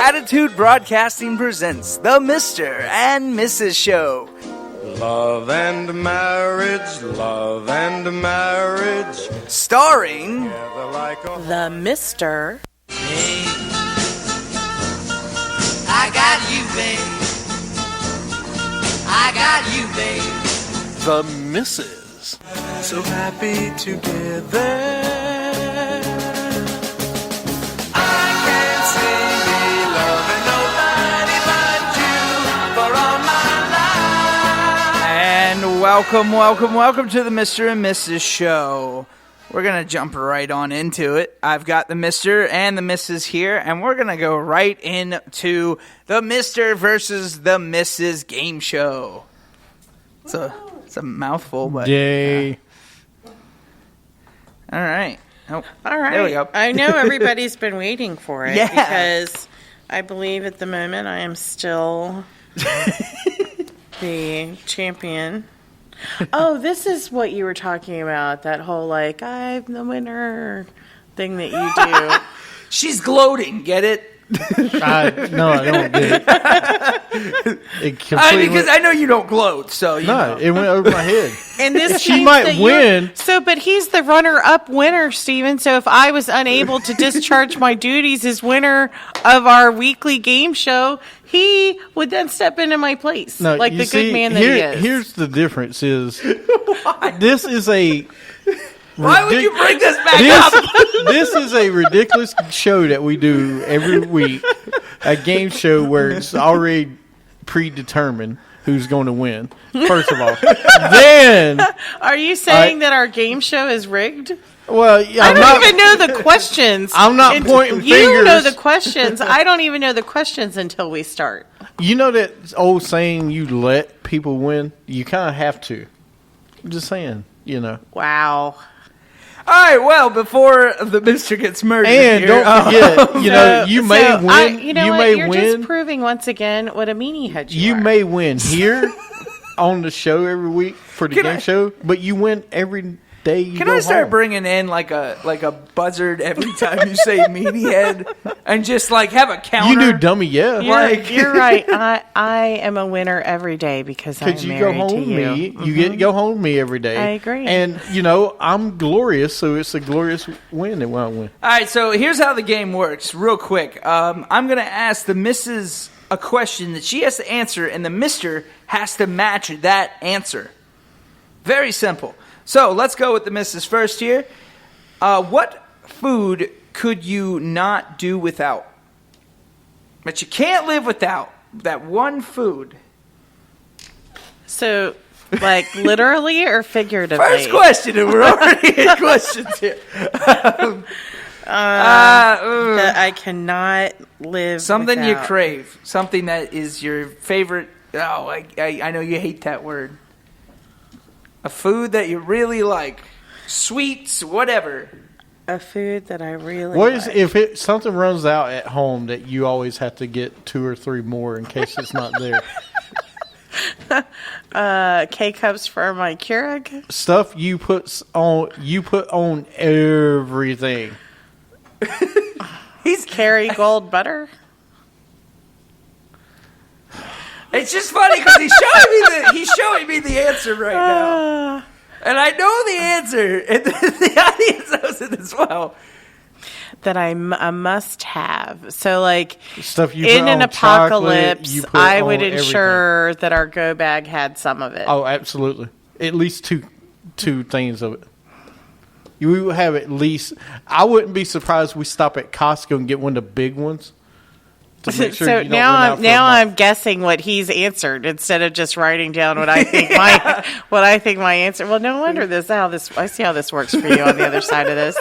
Attitude Broadcasting presents The Mr. and Mrs. Show. Love and marriage, love and marriage. Starring The Mr. I got you, babe. I got you, babe. The Mrs. So happy together. I can't see me loving nobody but you for all my life. And welcome to the Mr. and Mrs. Show. We're going to jump right on into it. I've got the Mr. and the Mrs. here, and we're going to go right into the Mr. versus the Mrs. game show. It's a mouthful, but... Yay. All right. Oh, All right. There we go. I know everybody's been waiting for it Yeah. because I believe at the moment I am still the champion. Oh, this is what you were talking about, that whole, like, I'm the winner thing that you do. She's gloating, get it? No, I don't get it. Because I know you don't gloat, so you know. It went over my head. And this She means might that win. But he's the runner-up winner, Steven. So if I was unable to discharge my duties as winner of our weekly game show, he would then step into my place, No, like you the see, good man that he is. Here's the difference is this is a... Why would you bring this back up? This is a ridiculous show that we do every week. A game show where it's already predetermined who's going to win, first of all. Then... Are you saying that our game show is rigged? Well, yeah, I don't even know the questions. I'm not pointing fingers. You know the questions. I don't even know the questions until we start. You know that old saying, you let people win? You kind of have to. I'm just saying, you know. Wow. All right, well, before the Mr. gets murdered And here, don't forget, you know, you may win. You know you what? may You're win. just proving once again what a meanie head you You are. may win here on the show every week for the Can game I- show, but you win every day you Can go I start home. bringing in like a buzzard every time you say meaty head, and just like have a counter? You do dummy, yeah. You're right. I am a winner every day because I'm Because you go married home to you. me, you get to go home me every day. I agree. And, you know, I'm glorious, so it's a glorious win that when I win. All right, so here's how the game works, real quick. I'm going to ask the Mrs. a question that she has to answer, and the Mr. has to match that answer. Very simple. So let's go with the Mrs. first here. What food could you not do without? But you can't live without that one food. So, like, literally or figuratively? First question, and we're already in questions here. That I cannot live Something you without. crave. Something that is your favorite. Oh, I know you hate that word. A food that you really like. Sweets, whatever. A food that I really What like. is if something runs out at home that you always have to get 2 or 3 more in case it's not there? K-cups for my Keurig? Stuff you put on everything. He's Kerrygold butter? It's just funny because he's showing me the answer right now, and I know the answer, and the audience knows it as well. That I'm a must-have. So, like, Stuff you in put an on chocolate, apocalypse, you put I on would everything. ensure that our go bag had some of it. Oh, absolutely. At least two things of it. You would have at least. I wouldn't be surprised if we stop at Costco and get one of the big ones. To make sure So you don't run out for a month. I'm guessing what he's answered instead of just writing down what I think my answer. Well, no wonder I see how this works for you on the other side of this.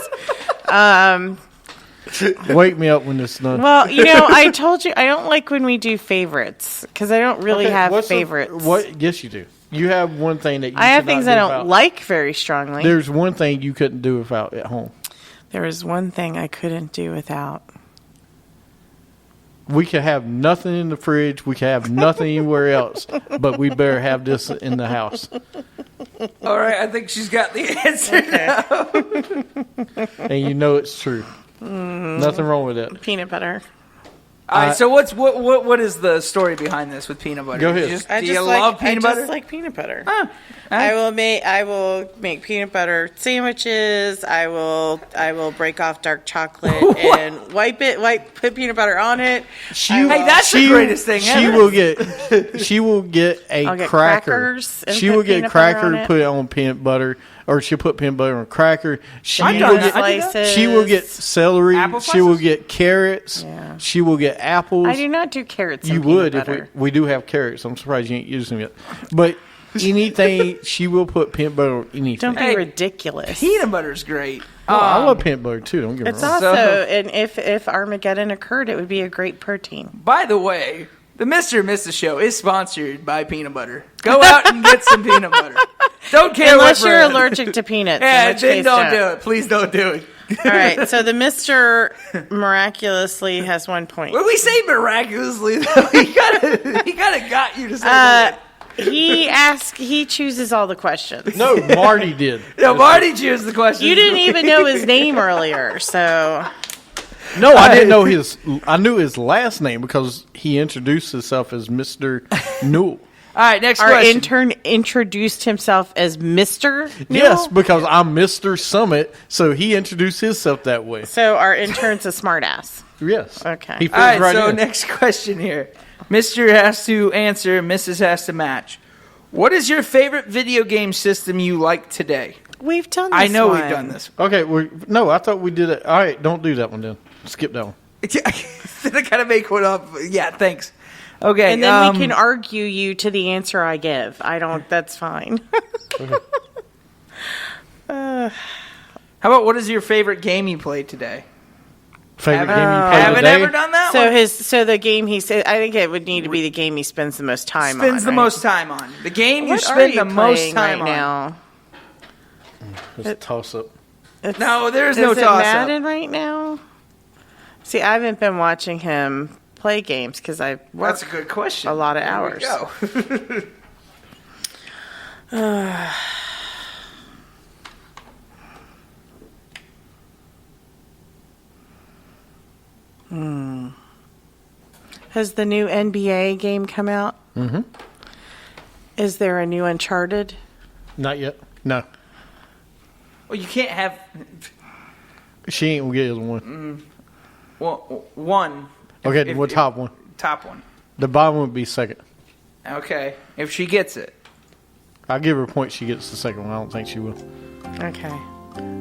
Wake me up when this is done. Well, you know, I told you I don't like when we do favorites because I don't really have favorites. Yes, you do. You have one thing that you I have cannot things do I don't without. like very strongly. There's one thing you couldn't do without at home. There was one thing I couldn't do without. We could have nothing in the fridge. We could have nothing anywhere else. But we better have this in the house. All right, I think she's got the answer now. And you know it's true. Nothing wrong with that. Peanut butter. All right, so what is the story behind this with peanut butter? Go ahead. Do you love peanut butter? I just like peanut butter. Huh. I will make peanut butter sandwiches. I will break off dark chocolate and put peanut butter on it. Hey, that's the greatest thing ever. She will get a I'll get cracker. crackers and She put will get peanut butter on cracker, it. put it on peanut butter, or she'll put peanut butter on a cracker. She I've will done that. get I do that. Slices. She will get celery. Apple She will slices? get carrots. Yeah. She will get apples. I do not do carrots. You and peanut would if butter. we do have carrots. I'm surprised you ain't using them yet. But anything, she will put peanut butter on anything. Don't be Hey, ridiculous. Peanut butter's great. Oh, I love peanut butter too. Don't get me It's wrong. also, and if Armageddon occurred, it would be a great protein. By the way, the Mr. and Mrs. Show is sponsored by peanut butter. Go out and get some peanut butter. Don't care Unless what you're brand. allergic to peanuts. Yeah, in which then case don't do it. Please don't do it. All right, so the Mr. miraculously has 1 point. When we say miraculously, though, he kind of got you to say that. He chooses all the questions. No, Marty did. No, Marty chooses the question. You didn't even know his name earlier, so No, I didn't know his. I knew his last name because he introduced himself as Mr. Newell. All right, next our question. intern introduced himself as Mr. Yes, Newell. because I'm Mr. Summit, so he introduced himself that way. So our intern's a smartass. Yes. Okay. He fits All right, right so in. next question here. Mr. has to answer, Mrs. has to match. What is your favorite video game system you like today? We've done this I know one. we've done this. Okay, no, I thought we did it. All right, don't do that one then. Skip that one. Did I kind of make one up? Yeah, thanks. Okay. And then we can argue you to the answer I give. That's fine. How about what is your favorite game you played today? Favorite game you I played haven't today? ever done that one. So the game he said, I think it would need to be the game he spends the most time on. Spends the right? most time on. The game you What are spend you the most playing time right on. now? It's a toss up. No, there's Is no it toss Madden up. right now? See, I haven't been watching him play games because I That's work a good question. a lot of There we hours. go. Has the new NBA game come out? Mm-hmm. Is there a new Uncharted? Not yet. No. Well, you can't have She ain't gonna get the one. one. Okay, If- what top one? Top one. The bottom would be second. Okay. If she gets it. I'll give her a point she gets the second one. I don't think she will. Okay.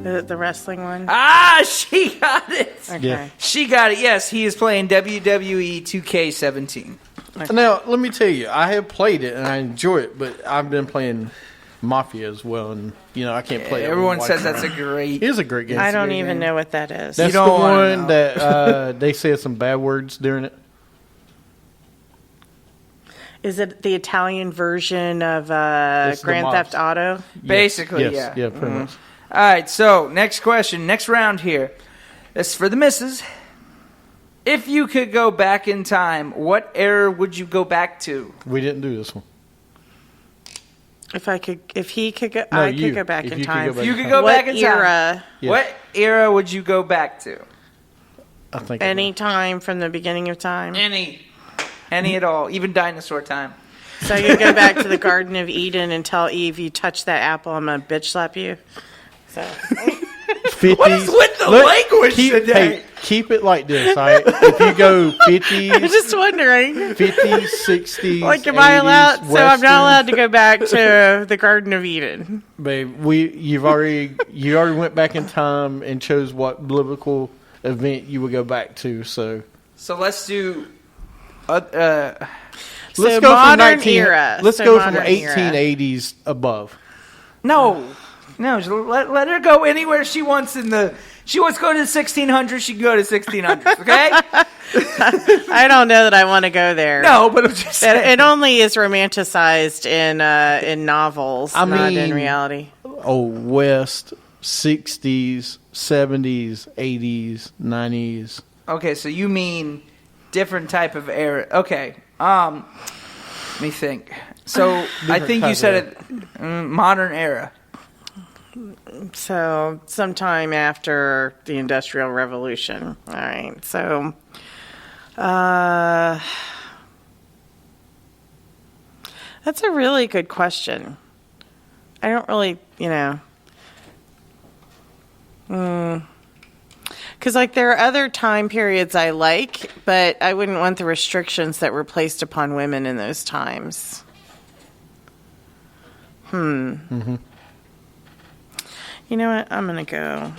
Is it the wrestling one? Ah, she got it. Okay. Yeah. She got it. Yes, he is playing WWE 2K17. Now, let me tell you, I have played it and I enjoy it, but I've been playing Mafia as well, and I can't play it. Everyone while says watching that's a around. great. It is a great game. I don't great even game. know what that is. That's the don't wanna one know. that they said some bad words during it. Is it the Italian version of It's the Grand mobs. Theft Auto? Basically, yes, yeah. yeah, pretty much. All right, so next question, next round here. This is for the missus. If you could go back in time, what era would you go back to? We didn't do this one. If he could go, No, I you. could go back If in you could time. go back You in could time. go What back in time. era? Yeah. What era would you go back to? I think Any time from the beginning of time. Any at all, even dinosaur time. So you go back to the Garden of Eden and tell Eve, "You touch that apple, I'm gonna bitch slap you." So 50s. What is with the language today? Hey, keep it like this, all right? If you go I'm 50s, just wondering. 50s, 60s, Like, am I 80s, allowed? So I'm not Western, allowed to go back to the Garden of Eden. Babe, you already went back in time and chose what biblical event you would go back to. So So let's do. let's So go modern from era. Let's So go from modern era. 1880s above. No, just let her go anywhere she wants in the. She wants to go to the 1600s. She can go to 1600s. Okay? I don't know that I want to go there. No, but I'm just saying. It only is romanticized in novels, I not in mean- reality. Old West, 60s, 70s, 80s, 90s. Okay, so you mean different type of era. Okay. Let me think. So I think you type said it modern era. So sometime after the Industrial Revolution. All right. So That's a really good question. I don't really, because like there are other time periods I like, but I wouldn't want the restrictions that were placed upon women in those times. Mm-hmm. You know what? I'm gonna go.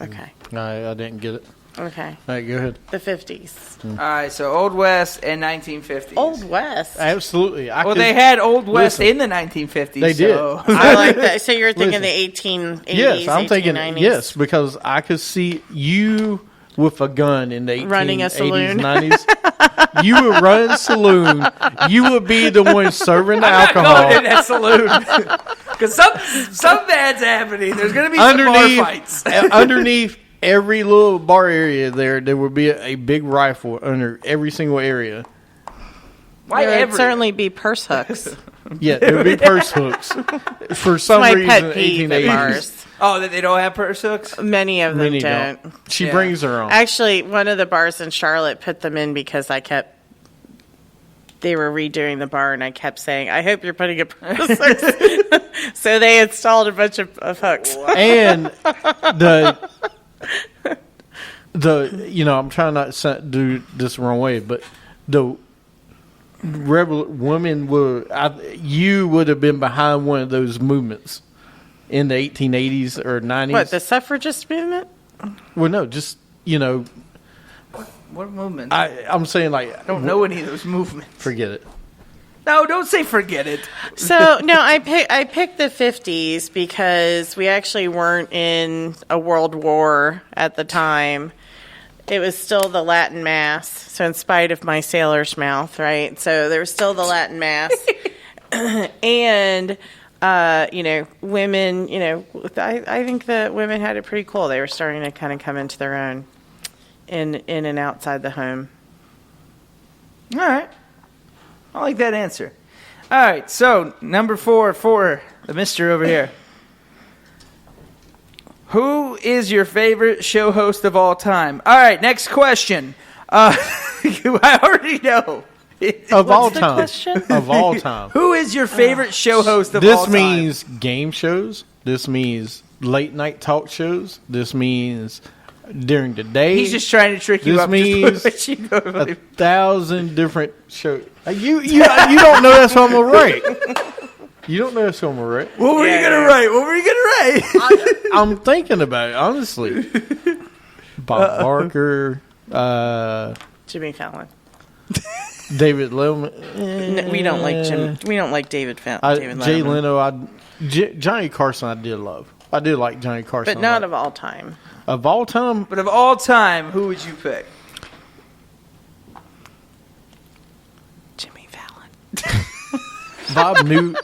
Okay. I didn't get it. Okay. All right, go ahead. The 50s. All right, so Old West and 1950s. Old West. Absolutely. They had Old West in the 1950s. They did. So. I like that. So you're thinking Listen. the 1880s, Yes, I'm thinking 1890s? yes, because I could see you with a gun in the 1880s, Running a saloon. 90s. You would run a saloon. You would be the one serving the alcohol. Going in that saloon. Because some bad's happening. There's going to be some bar fights. Underneath every little bar area there would be a big rifle under every single area. Why There would every? certainly be purse hooks. Yeah, there would be purse hooks. For some My reason, pet peeve at 1880s. bars. Oh, that they don't have purse hooks? Many of them Many don't. don't. She Yeah. brings her own. Actually, one of the bars in Charlotte put them in because they were redoing the bar, and I kept saying, I hope you're putting a purse hooks. So they installed a bunch of hooks. And I'm trying not to do this the wrong way, but the woman you would have been behind one of those movements in the 1880s or 90s. What, the suffragist movement? Well, no, just What movement? I'm saying like I don't know any of those movements. forget it. No, don't say forget it. So, no, I picked the 50s because we actually weren't in a world war at the time. It was still the Latin Mass, so in spite of my sailor's mouth, right? So there was still the Latin Mass. And, women, I think the women had it pretty cool. They were starting to kind of come into their own in and outside the home. All right. I like that answer. All right, so number 4 for the mister over here. Who is your favorite show host of all time? All right, next question. I already know. Of all the time. question? Of all time. Who is your favorite show host of all This time? means game shows. This means late night talk shows. This means during the day. He's just trying to trick you This up. means just to let you go to 1,000 different shows. You don't know that's what I'm gonna write. You don't know that's what I'm gonna write. What were you going to write? What were you going to write? I'm thinking about it, honestly. Bob Barker, Jimmy Fallon. David Letterman, No, we don't like Jim. We don't like David Fallon. David Jay Letterman. Leno. Johnny Carson, I did love. I did like Johnny Carson, But not of all time. of all time. But of all time, who would you pick? Jimmy Fallon. Bob Newt,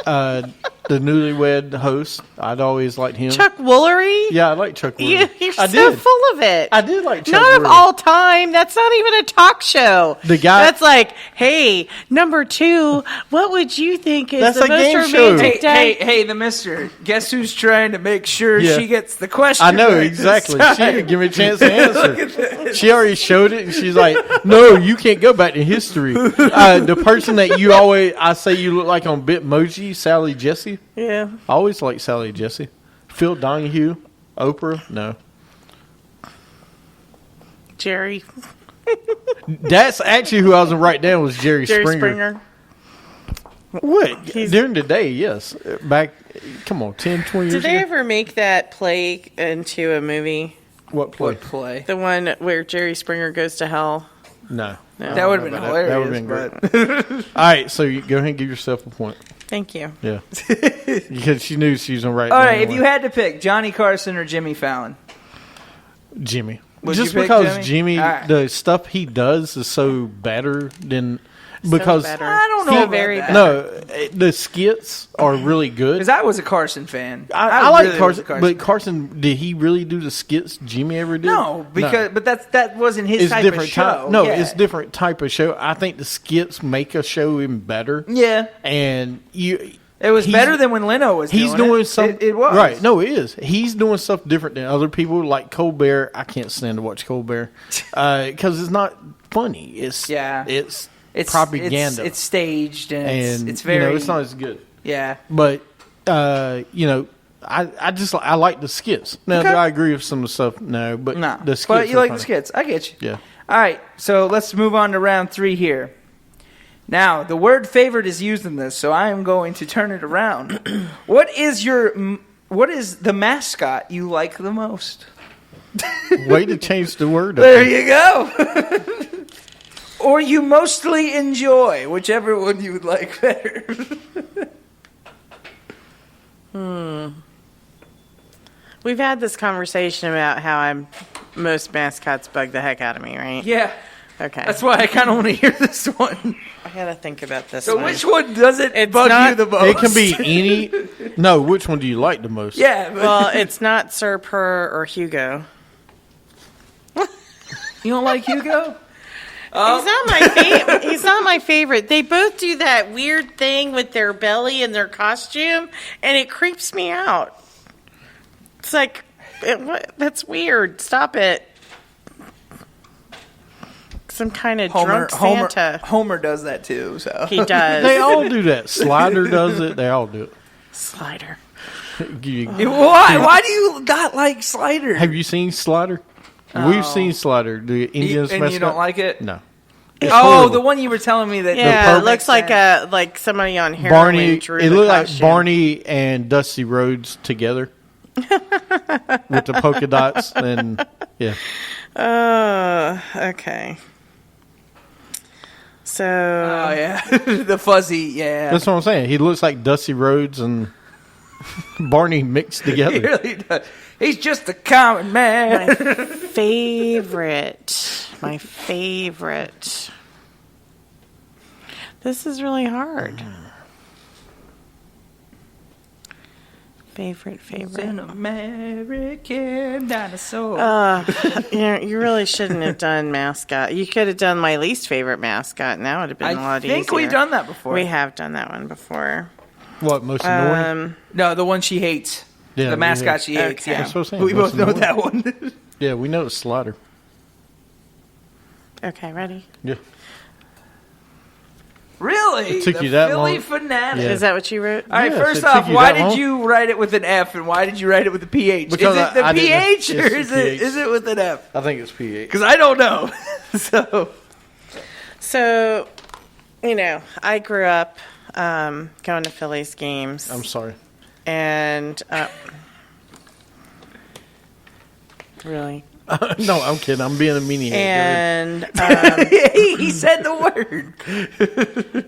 the newlywed host. I'd always liked him. Chuck Woolery? Yeah, I like Chuck Woolery. You're I so did. full of it. I did like Chuck Not of Woolery. all time. That's not even a talk show. The guy- That's like, hey, number 2, what would you think is That's the a most game show. romantic day? Hey, the mister. Guess who's trying to make sure Yeah. she gets the question I know, right exactly. this She time? didn't give me a chance to answer. She already showed it, and she's like, no, you can't go back to history. The person that I say you look like on Bitmoji, Sally Jesse. Yeah. I always like Sally Jesse. Phil Donahue, Oprah, no. Jerry. That's actually who I was going to write down was Jerry Springer. What? During the day, yes. Back, come on, 10, 20 years Did they ago? ever make that play into a movie? What play? What play? The one where Jerry Springer goes to hell? No. That would have been hilarious. That would have been great. All right, so you go ahead and give yourself a point. Thank you. Yeah. Because she knew she was going to write All down right, if one. you had to pick Johnny Carson or Jimmy Fallon, Jimmy. Would Just you pick because Jimmy? Jimmy, All right. the stuff he does is so better than because better. I don't know. So about very that. no, the skits are really good. Because I was a Carson fan. I like really was Carson, a but Carson, did he really do the skits Jimmy ever did? no, because but that wasn't his it's type different of show. type. No, Yeah. it's different type of show. I think the skits make a show even better. Yeah, And It was better than when Leno was He's doing doing it. something. It was. Right. No, it is. He's doing stuff different than other people, like Colbert. I can't stand to watch Colbert because it's not funny. It's propaganda. It's staged and it's very. It's not as good. Yeah. But I like the skits. Now, Okay. do I agree with some of the stuff? No, but the skits. But you are like funny. the skits. I get you. Yeah. All right, so let's move on to round 3 here. Now, the word favorite is used in this, so I am going to turn it around. What is the mascot you like the most? Way to change the word up. There you go. Or you mostly enjoy, whichever one you would like better. We've had this conversation about how most mascots bug the heck out of me, right? Yeah. Okay. That's why I kind of want to hear this one. I gotta think about this So one. which one does it bug not- you the most? It can be any. No, which one do you like the most? Yeah. But Well, it's not Sir Purr or Hugo. you don't like Hugo? He's not my favorite. He's not my favorite. They both do that weird thing with their belly and their costume, and it creeps me out. It's like, that's weird. Stop it. Some kind of drunk Santa. Homer does that too. So He does. They all do that. Slider does it. They all do it. Slider. Why? Why do you not like Slider? Have you seen Slider? We've seen Slider, the Indian and mascot. you don't like it? No. The one you were telling me that. Yeah, it purple- looks like somebody on heroin Barney. drew It the looked like costume. Barney and Dusty Rhodes together with the polka dots and yeah. Okay. So Oh yeah, the fuzzy. Yeah, That's what I'm saying. He looks like Dusty Rhodes and Barney mixed he together. really does. He's just a common man. my favorite. This is really hard. Favorite. An American dinosaur. You really shouldn't have done mascot. You could have done my least favorite mascot, and that would have been a lot I think easier. we've done that before. We have done that one before. What, most annoying? No, the one she hates. Yeah, the we mascot have. she hates. Okay. Yeah, That's what I'm saying. we both Most know annoying. that one. Yeah, we know it's Slider. Okay, ready? Yeah. Really? It took The you that Philly long? fanatic. Yeah. Is that what you wrote? All right, Yes, first it took off, you why that did long? you write it with an F and why did you write it with a PH? Because is it the I didn't- PH or it's is the it PH. is it with an F? I think it's PH. Because I don't know. So, I grew up going to Phillies games. I'm sorry. And Really? No, I'm kidding. I'm being a meanie head. And He said the word.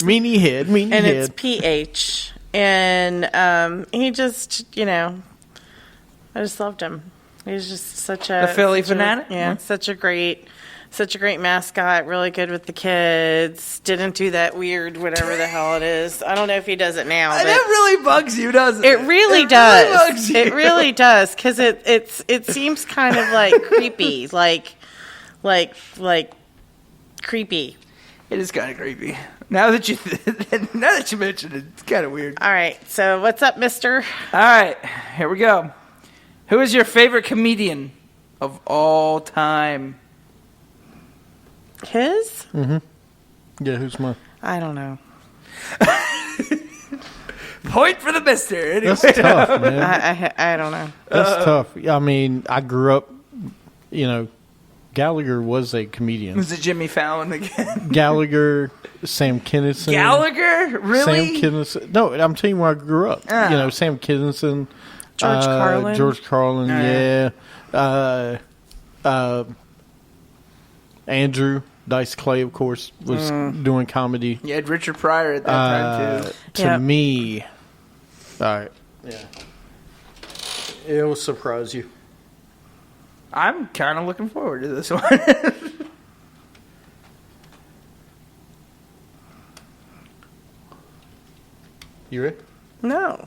Meanie head, meanie and head. it's PH. And he just, I just loved him. He was just such a The Philly such a- fanatic? Yeah, such a great mascot. Really good with the kids. Didn't do that weird whatever the hell it is. I don't know if he does it now. But That really bugs you, doesn't it? it really It does. really bugs you. It really does because it seems kind of like creepy, like creepy. It is kind of creepy. Now that you mention it, it's kind of weird. All right, so what's up, Mister? All right, here we go. Who is your favorite comedian of all time? His? Yeah, who's mine? I don't know. Point for the mister. Anyway. That's tough, man. I don't know. That's tough. I mean, I grew up, Gallagher was a comedian. Was it Jimmy Fallon again? Gallagher, Sam Kinison. Gallagher? Really? Sam Kinison. No, I'm telling you where I grew up. Oh. Sam Kinison. George Carlin? George Carlin, yeah. Andrew Dice Clay, of course, was doing comedy. You had Richard Pryor at that time, too. To Yep. me, all right. Yeah. It will surprise you. I'm kind of looking forward to this one. You ready? No,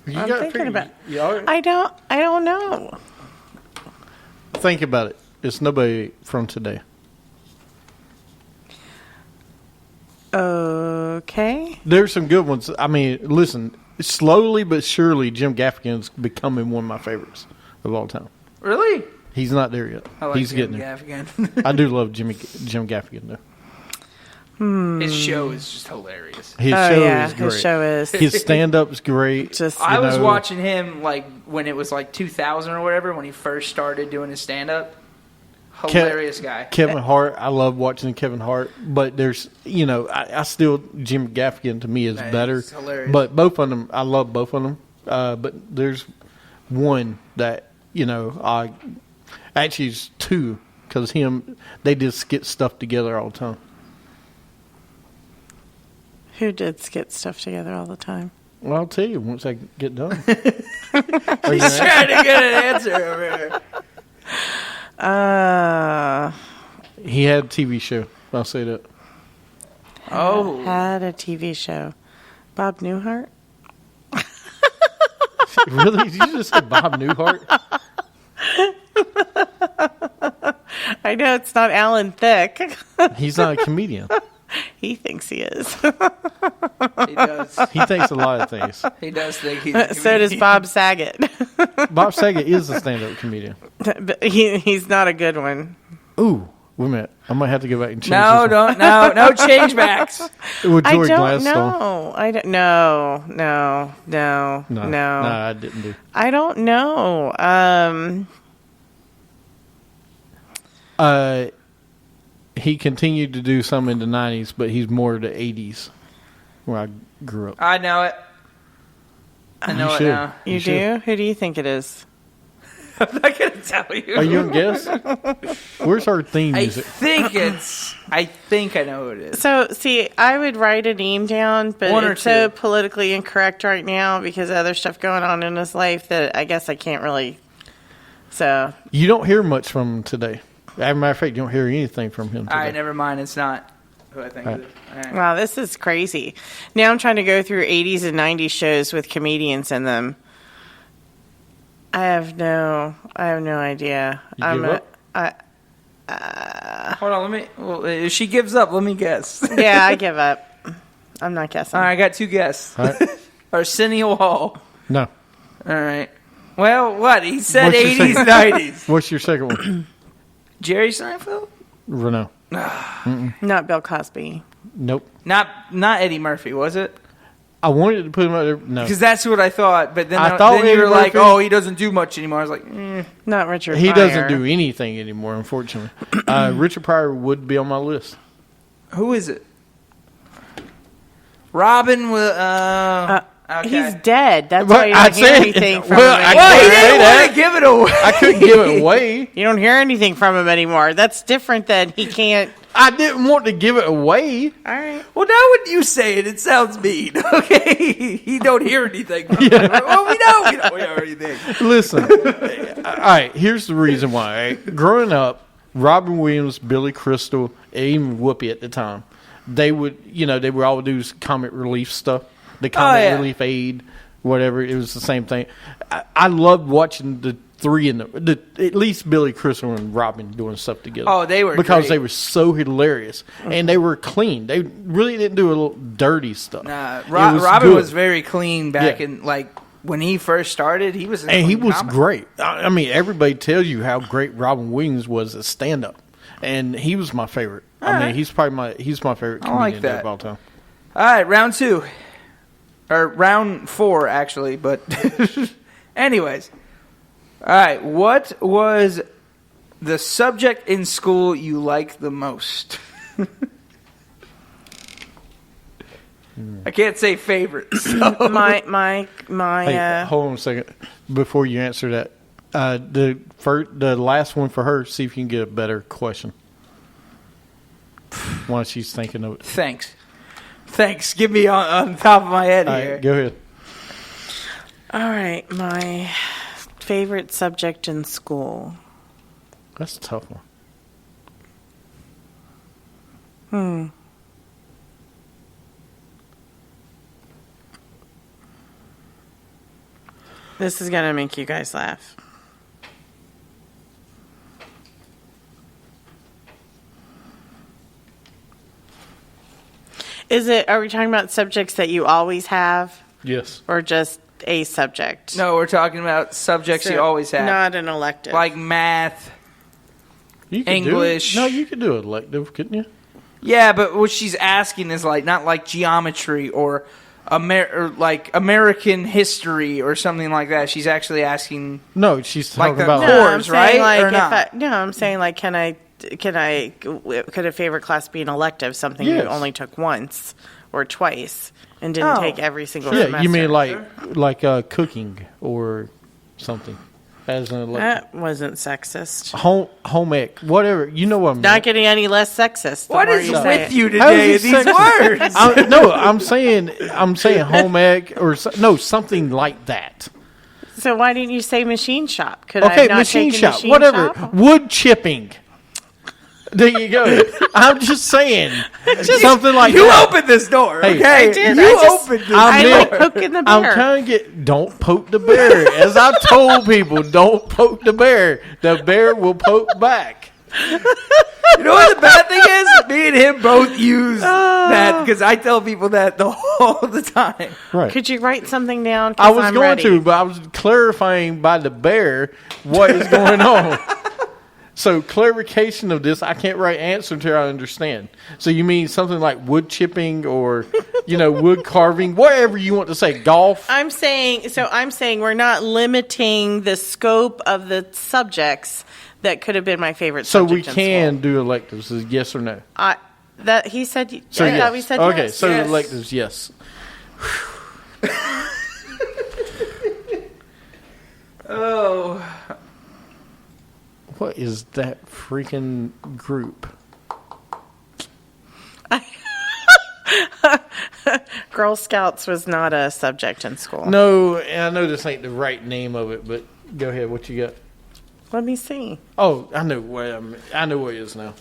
You I'm gotta thinking figure- about. You all right? I don't know. Think about it. It's nobody from today. Okay. There's some good ones. I mean, listen, slowly but surely, Jim Gaffigan's becoming one of my favorites of all time. Really? He's not there yet. I like He's Jim getting there. Gaffigan. I do love Jim Gaffigan, though. His show is just hilarious. His show is great. His show is. His stand-up's great. Just I was watching him like when it was like 2000 or whatever, when he first started doing his stand-up. Hilarious guy. Kevin Hart. I love watching Kevin Hart, but there's, I still, Jim Gaffigan to me is better. He's hilarious. But both of them, I love both of them. But there's one that, I actually it's two, because they just get stuff together all the time. Who did skit stuff together all the time? Well, I'll tell you once I get done. He's trying to get an answer over here. He had a TV show. I'll say that. Oh. Had a TV show. Bob Newhart? Really? Did you just say Bob Newhart? I know it's not Alan Thicke. He's not a comedian. He thinks he is. He does. He thinks a lot of things. He does think he's a So does comedian. Bob Saget. Bob Saget is a stand-up comedian. But he's not a good one. Ooh, wait a minute. I might have to go back and change No, this don't. No change backs. one. With I Joey don't Gladstone. know. I don't. No. No, I didn't do. I don't know. He continued to do some in the 90s, but he's more the 80s, where I grew up. I know it. I know it should. now. You should. do? Who do you think it is? I'm not going to tell you. Are you going to guess? Where's our theme I music? think I know who it is. So, see, I would write a name down, but One or it's so two. politically incorrect right now because of other stuff going on in his life that I guess I can't really. So, You don't hear much from him today. As a matter of fact, you don't hear anything from him today. All right, never mind. It's not who I think it is. All right. wow, this is crazy. Now I'm trying to go through 80s and 90s shows with comedians in them. I have no idea. You give up? Hold on, if she gives up, let me guess. Yeah, I give up. I'm not guessing. All right, I got two guesses. All right. Arsenio Hall. No. All right. Well, what? He said What's your 80s, 90s. What's your second one? Jerry Seinfeld? Renault. Not Bill Cosby. Nope. Not Eddie Murphy, was it? I wanted to put him out there. No. Because that's what I thought. But then, I thought then you Eddie were like, Murphy- oh, he doesn't do much anymore. I was like, Not Richard He Pryor. doesn't do anything anymore, unfortunately. Richard Pryor would be on my list. who is it? Robin will. Okay. He's dead. That's But why you I don't hear said- anything from well, him I anymore. Well, he can't say didn't that. want to give it away. I couldn't give it away. You don't hear anything from him anymore. That's different than he can't. I didn't want to give it away. All right. Well, now when you say it, it sounds mean. Okay, he don't hear anything. From it. Well, we know we don't hear anything. Listen. All right, here's the reason why. Right? Growing up, Robin Williams, Billy Crystal, and even Whoopi at the time, they would all do comic relief stuff. The comic relief aid, whatever. It was the same thing. I loved watching the three in the at least Billy Crystal and Robin doing stuff together. Oh, they were because great. they were so hilarious and they were clean. They really didn't do a little dirty stuff. Nah, It Robin good. was very clean back Yeah. in when he first started. He was a And he clean was comic. great. I mean, everybody tells you how great Robin Williams was as stand-up, and he was my favorite. I mean, right. he's my favorite I like comedian that. of all time. All right, round 2. Or round 4, actually. But anyways. All right, what was the subject in school you liked the most? I can't say favorite. So. My Hey, hold on a second before you answer that. The last one for her. See if you can get a better question. While she's thinking of it. Thanks. Give me on top of my head All here. right, go ahead. all right, my favorite subject in school. That's a tough one. This is gonna make you guys laugh. Are we talking about subjects that you always have? Yes. or just a subject? No, we're talking about subjects So, you always have. Not an elective. Like math. You could English. No, you could do an elective, couldn't you? Yeah, but what she's asking is like not like geometry or like American history or something like that. She's actually asking. No, she's Like talking the about. no, cores, I'm saying right? like Or if not? I'm saying like could a favorite class be an elective, something Yes. you only took once or twice and didn't Oh. take every single Yeah, semester? you mean like cooking or something as an elective. That wasn't sexist. Home ec, whatever. You know what I mean. Not getting any less sexist. the What more is you say with it. you How today? is These it sexist? words. No, I'm saying home ec or something like that. So why didn't you say machine shop? Could I Okay, have not machine taken shop, whatever. shop? Wood chipping. There you go. I'm just saying something like You that. opened this door, Hey. okay? I did. You I just- opened this I I'm like door. poking the I'm bear. trying to get. Don't poke the bear. As I told people, don't poke the bear. The bear will poke back. You know what the bad thing is? Me and him both use that because I tell people that all the time. Right. Could you write something down? 'Cause I was I'm going ready. to, but I was clarifying by the bear what is going on. So clarification of this, I can't write answer until I understand. So you mean something like wood chipping or, wood carving, whatever you want to say, golf? I'm saying we're not limiting the scope of the subjects that could have been my favorite So subject we in can school. do electives, is yes or no? That he said. So I yes. thought we said okay, yes. so Yes. electives, yes. Oh, What is that freaking group? Girl Scouts was not a subject in school. No, and I know this ain't the right name of it, but go ahead. What you got? Let me see. Oh, I know what it is now.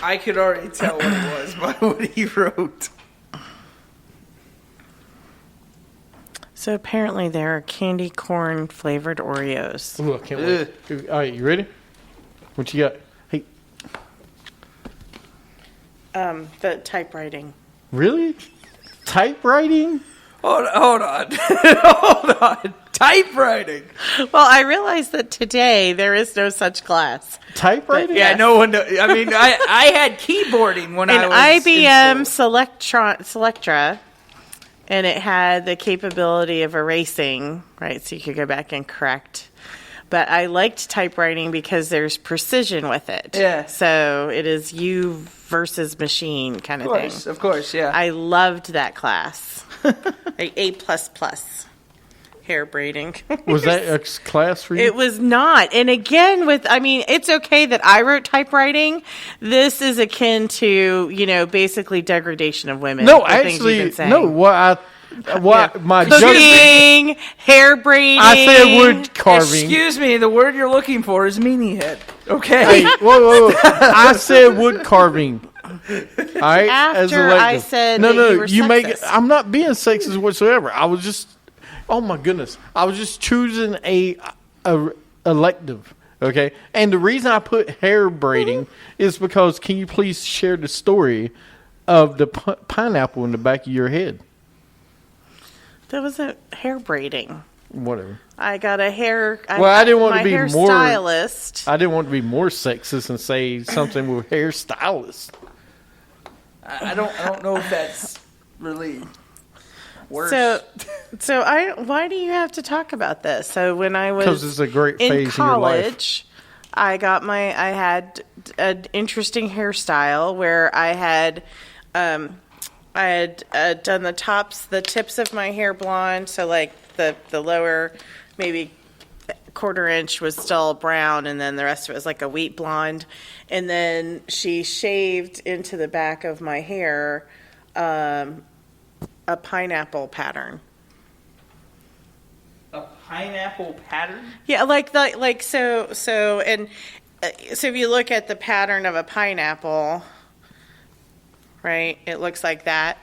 I could already tell what it was by what he wrote. So apparently there are candy corn flavored Oreos. Ooh, I can't wait. All right, you ready? What you got? Hey, The typewriting. really? Typewriting? Hold on. Hold on. Typewriting. Well, I realized that today there is no such class. Typewriting? Yeah, Yes. no one knows. I mean, I had keyboarding when I An was IBM in school. Selectra, and it had the capability of erasing, right? So you could go back and correct. But I liked typewriting because there's precision with it. Yeah. So it is you versus machine kind of thing. Of course, yeah. I loved that class. A++ hair braiding. Was that a class for you? It was not. And again, it's okay that I wrote typewriting. This is akin to, basically degradation of women. no, the things you've actually, been saying. no. My Cooking, hair braiding. I said wood carving. Excuse me, the word you're looking for is meanie head. Okay. Hey, whoa. I said wood carving. All right. After elective. I said no, that no, you were make sexist. I'm not being sexist whatsoever. I was just, oh my goodness, I was just choosing a elective. Okay, and the reason I put hair braiding is because can you please share the story of the pineapple in the back of your head? That wasn't hair braiding. Whatever. I got a hair. I didn't want to be hair more stylist. I didn't want to be more sexist and say something with hairstylist. I don't know if that's really worse. Why do you have to talk about this? So when I was 'Cause it's a great phase in in your life. college, I had an interesting hairstyle where I had done the tips of my hair blonde, so like the lower maybe quarter inch was still brown, and then the rest of it was like a wheat blonde. And then she shaved into the back of my hair a pineapple pattern. a pineapple pattern? Yeah, so if you look at the pattern of a pineapple, right, it looks like that.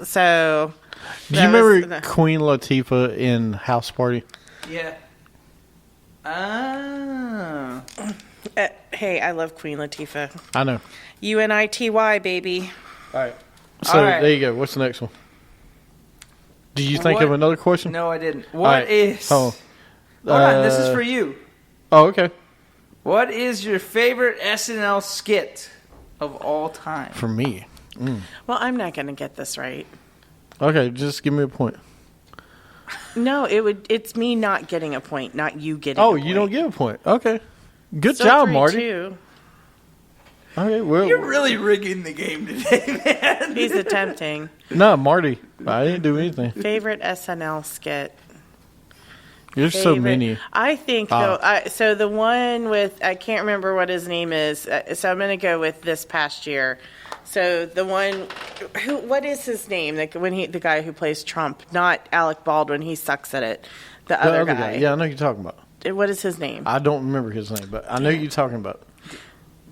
So Do you remember Queen Latifah in House Party? Yeah. Ah. Hey, I love Queen Latifah. I know. UNITY, baby. All right. So All right. there you go. What's the next one? Do you think of another question? No, I didn't. All right. Hold on, this is for you. Oh, okay. What is your favorite SNL skit of all time? For me. Well, I'm not going to get this right. Okay, just give me a point. No, it's me not getting a point, not you getting a point. You don't get a point. Okay. Good So job, 3-2. Marty. Okay, well. You're really rigging the game today, man. He's attempting. No, Marty. I didn't do anything. Favorite SNL skit? There's so many. I think, so the one with, I can't remember what his name is, so I'm going to go with this past year. So the one, what is his name? Like the guy who plays Trump, not Alec Baldwin, he sucks at it. The other guy. Yeah, I know who you're talking about. What is his name? I don't remember his name, but I know who you're talking about.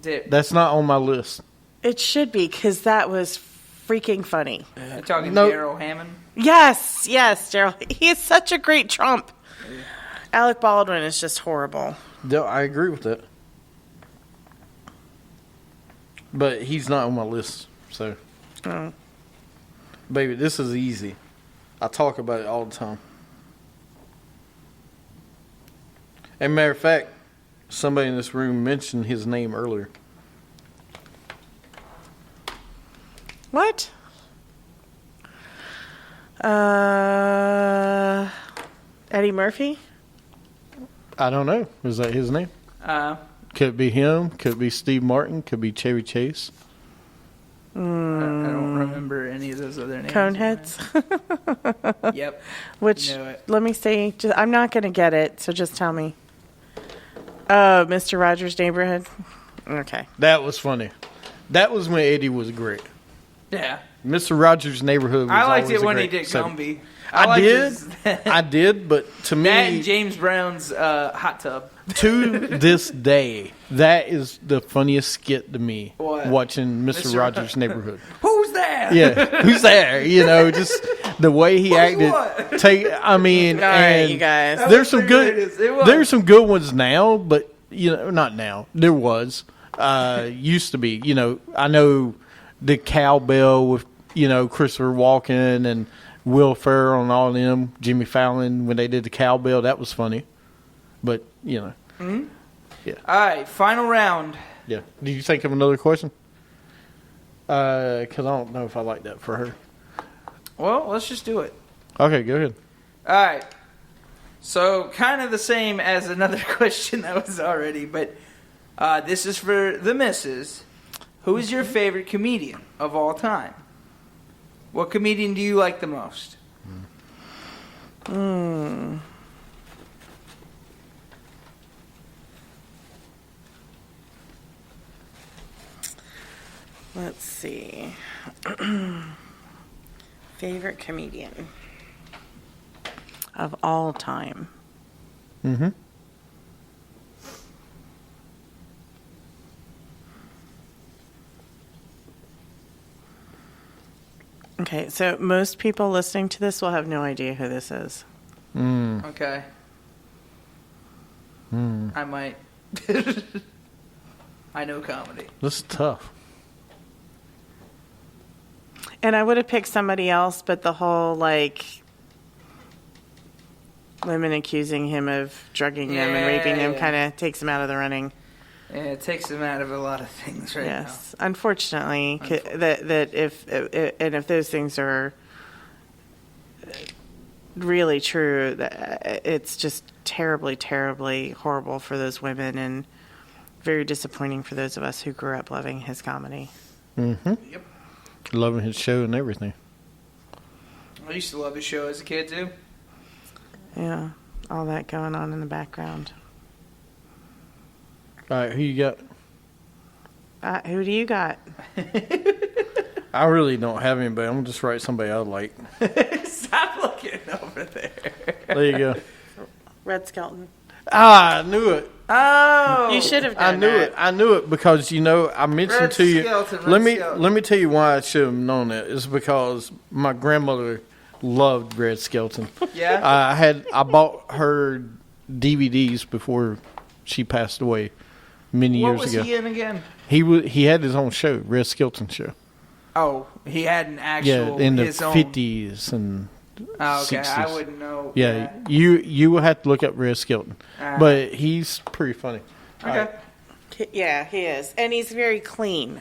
Dude. That's not on my list. It should be, because that was freaking funny. You're talking No. Daryl Hammond? Yes, Daryl. He is such a great Trump. Alec Baldwin is just horrible. I agree with that. But he's not on my list, so. Oh. Baby, this is easy. I talk about it all the time. As a matter of fact, somebody in this room mentioned his name earlier. What? Eddie Murphy? I don't know. Is that his name? Could be him. Could be Steve Martin. Could be Chevy Chase. I don't remember any of those other names. Coneheads? Yep. Which, Knew it. let me see. I'm not going to get it, so just tell me. Oh, Mr. Rogers' Neighborhood? Okay. That was funny. That was when Eddie was great. Yeah. Mr. Rogers' Neighborhood was I liked always it when a he great did segment. Gumby. I did. That I did, but to me, and James Brown's hot tub. to this day, that is the funniest skit to me. What? Watching Mr. Mr. Rogers' Neighborhood. Who's there? Yeah, who's there? You know, just the way he acted. what? I mean, All right, and you guys. There's some It good. is. It was. There's some good ones now, but not now. There was. Used to be. I know the cowbell with Christopher Walken and Will Ferrell and all of them, Jimmy Fallon, when they did the cowbell, that was funny. But, All right, final round. yeah. Do you think of another question? Because I don't know if I like that for her. Well, let's just do it. Okay, go ahead. All right. So, kind of the same as another question that was already, but this is for the missus. Who is your favorite comedian of all time? What comedian do you like the most? Let's see. Favorite comedian of all time. Mm-hmm. Okay, so most people listening to this will have no idea who this is. Okay. I might. I know comedy. This is tough. And I would have picked somebody else, but the whole, women accusing him of drugging them and raping them Yeah. kind of takes him out of the running. Yeah, it takes him out of a lot of things right now. Yes, unfortunately, that if those things are really true, that it's just terribly, terribly horrible for those women and very disappointing for those of us who grew up loving his comedy. Mm-hmm. Yep. Loving his show and everything. I used to love his show as a kid, too. Yeah, all that going on in the background. All right, who you got? Who do you got? I really don't have anybody. I'm going to just write somebody I like. Stop looking over there. There you go. Red Skelton. I knew it. Oh! You should have I done knew that. it. I knew it because I mentioned Red to you. Skelton, let Red me tell you why I should have known it. It's because my grandmother loved Red Skelton. Yeah? I bought her DVDs before she passed away many What years was ago. he in again? He had his own show, Red Skelton Show. Oh, he had an Yeah, actual in the his own. 50s and Oh, okay, 60s. I wouldn't know. Yeah, you will have to look up Red Skelton, but he's pretty funny. Okay. Yeah, he is. And he's very clean.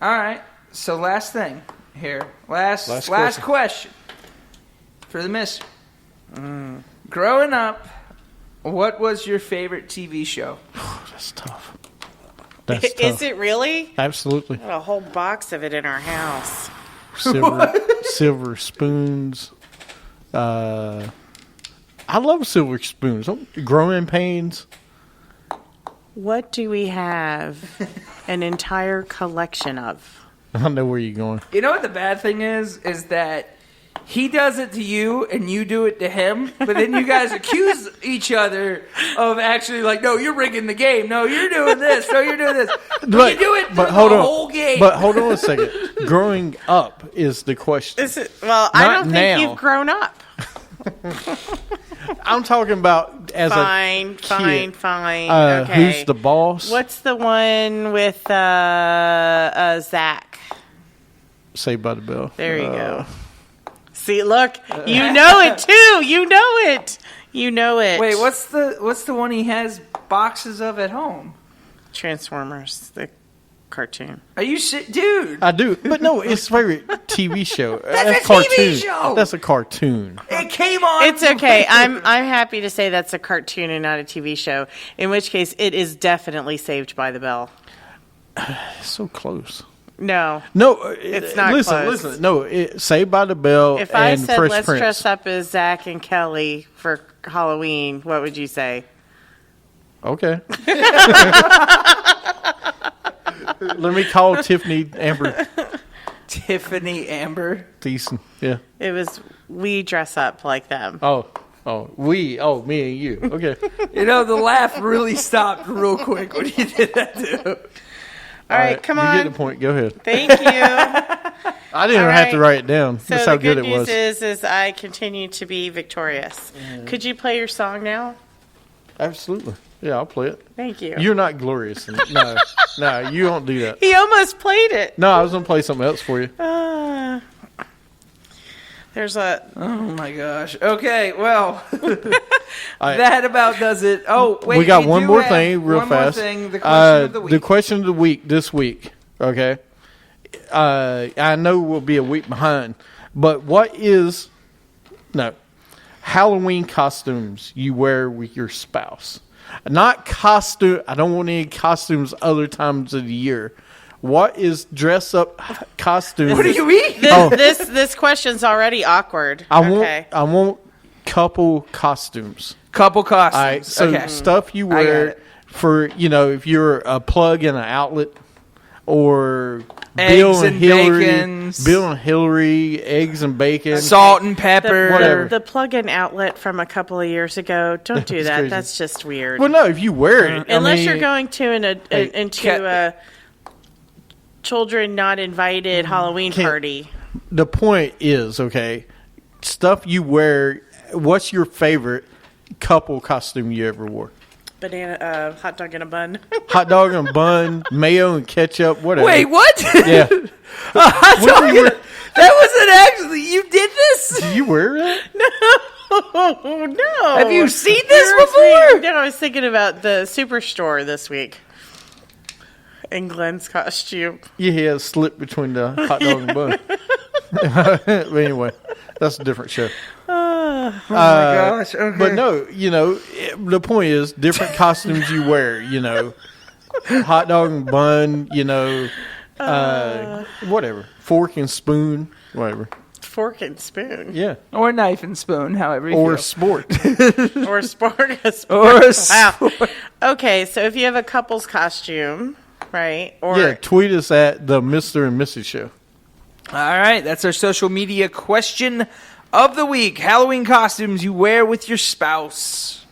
All right. So last thing here. Last question. question for the mister. Growing up, what was your favorite TV show? That's tough. Is it really? Absolutely. Got a whole box of it in our house. Silver spoons. I love silver spoons. Growing pains. What do we have an entire collection of? I know where you're going. You know what the bad thing is that he does it to you and you do it to him, but then you guys accuse each other of actually like, no, you're rigging the game. No, you're doing this. No, you're doing this. But you do it the whole game. But hold on a second. Growing up is the question. Well, I don't think you've grown up. I'm talking about as fine, a kid. Fine. Okay. Who's the boss? What's the one with Zach? Saved by the Bell. There you go. See, look, you know it too. You know it. You know it. Wait, what's the one he has boxes of at home? Transformers, the cartoon. Are you dude? I do, but no, it's favorite TV show. That's a cartoon. TV show. That's a cartoon. It came on. It's okay. I'm happy to say that's a cartoon and not a TV show. In which case, it is definitely Saved by the Bell. It's so close. No, it's not Listen. close. No, Saved by the Bell. If I and said Fresh let's Prince. dress up as Zach and Kelly for Halloween, what would you say? Okay. Let me call Tiffany Amber Tiffany Amber. Thiessen. Yeah. It was we dress up like them. Me and you. Okay. You know, the laugh really stopped real quick when you did that too. All right, come on. You get the point. Go ahead. Thank you. I didn't even have to write it down. So That's how the good good it was. news is I continue to be victorious. Could you play your song now? Absolutely. Yeah, I'll play it. Thank you. You're not glorious. No, you don't do that. He almost played it. No, I was going to play something else for you. There's a... Oh, my gosh. Okay, well, that about does it. Oh, wait. We got one more thing real fast. One more thing, the question of the week. The question of the week this week, okay? I know we'll be a week behind, but what is... No. Halloween costumes you wear with your spouse? Not costume. I don't want any costumes other times of the year. What is dress up costume? What do you mean? This question's already awkward. I want couple costumes. Couple costumes. All right, so stuff you wear for, if you're a plug in an outlet, or Bill and Hillary, eggs and bacon, salt and pepper, whatever. The plug-in outlet from a couple of years ago. Don't do that. crazy. That's just weird. Well, no, if you wear it, Unless you're going to into a children not invited Halloween party. The point is, okay, stuff you wear. What's your favorite couple costume you ever wore? Banana, hot dog in a bun. Hot dog and bun, mayo and ketchup, whatever. Wait, what? Yeah. That wasn't actually. You did this? Do you wear it? No. Have you seen this before? No, I was thinking about the Superstore this week. In Glenn's costume. Yeah, he has a slip between the hot dog and bun. But anyway, that's a different show. Oh my gosh. Okay. But no, the point is different costumes you wear, hot dog and bun, whatever. Fork and spoon, whatever. Fork and spoon. Yeah. Or knife and spoon, however you Or feel. sport. Or sport. Or a Wow. Okay, so if you have a couple's costume, right? Or Yeah, tweet us at the Mr. and Mrs. Show. All right, that's our social media question of the week. Halloween costumes you wear with your spouse.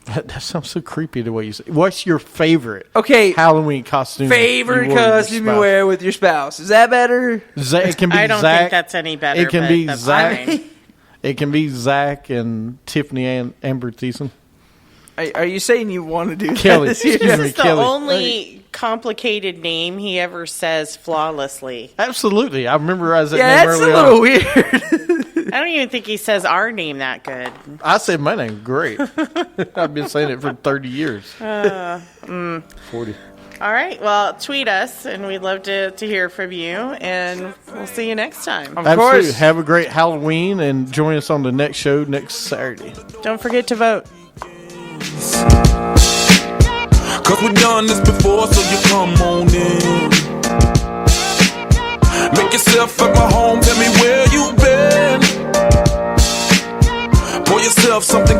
That sounds so creepy the way you say it. What's your favorite Halloween costume? Favorite costume you wear with your spouse. Is that better? It can be I don't Zach. think that's any better. It can but be that's Zach. fine. It can be Zach and Tiffany and Amber Thiessen. Are you saying you want to do Kelly. that this year? Excuse me, This is the Kelly. only complicated name he ever says flawlessly. Absolutely. I memorized that Yeah, name that's early a on. little weird. I don't even think he says our name that good. I said my name. Great. I've been saying it for 30 years. 40. All right. Well, tweet us, and we'd love to hear from you. And we'll see you next time. Of Absolutely. course. Have a great Halloween and join us on the next show next Saturday. Don't forget to vote. Cause we've done this before, so you come on in. Make yourself at my home, tell me where you've been. Pour yourself something